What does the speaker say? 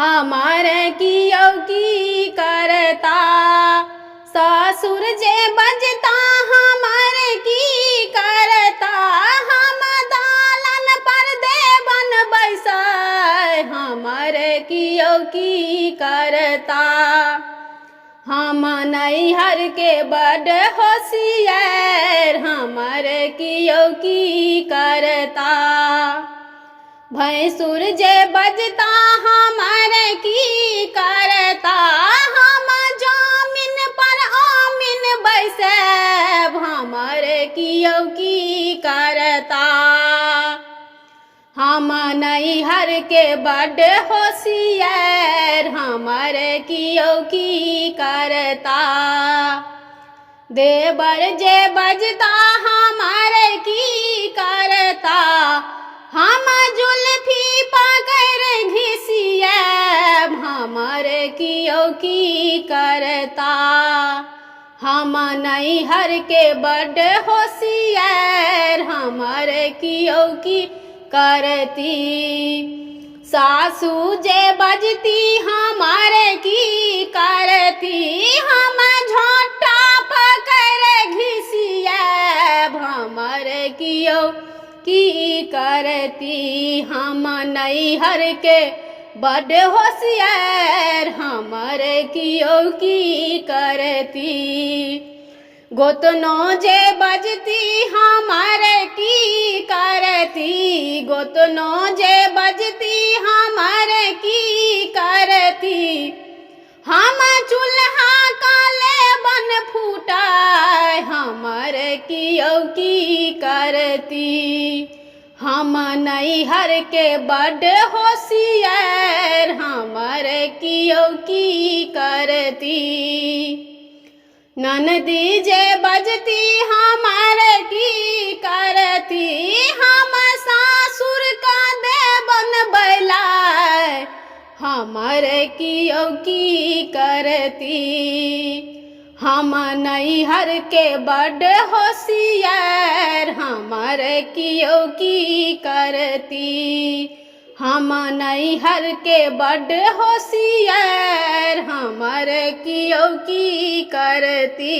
हमारे कियो की करता। ससुर जे बजता हमारे की करता। हम दालन पर देवन बैसाय हमारे कियो की करता। हम नैहर के बड़ होशियार हमारे कियो की करता। भैंसुर जे बजता हमारे की करता। हम जमीन पर आमीन बैसेब हमारे कियो की करता। हम नैहर के बड़ होशियार हमारे कियो की करता। देवर जे बजता हमारे की करता। हम जुल्फी पकड़ घिसियाब हमारे कियो की करता। हम नैहर के बड़ होशियार हमारे कियो की करती। सासू जे बजती हमारे की करती। हम झोटा पकड़ घिसियाब हमारे कियो की करती। हम नैहर के बड़ होशियार हमारे कियो की करती। गोतनो जे बजती हमारे की करती। गोतनो जे बजती हमारे की करती। हम चूल्हा काले बन फूटाय हमारे कियो की करती। हम नैहर के बड़ होशियार हमारे कियो की करती। ननदी जे बजती हमारे की करती। हम सासुर का देवन बैलाय हमारे कियो की करती। हम नैहर के बड़ होशियार हमारे कियो की करती। हम नैहर के बड़ होशियार हमारे कियो की करती।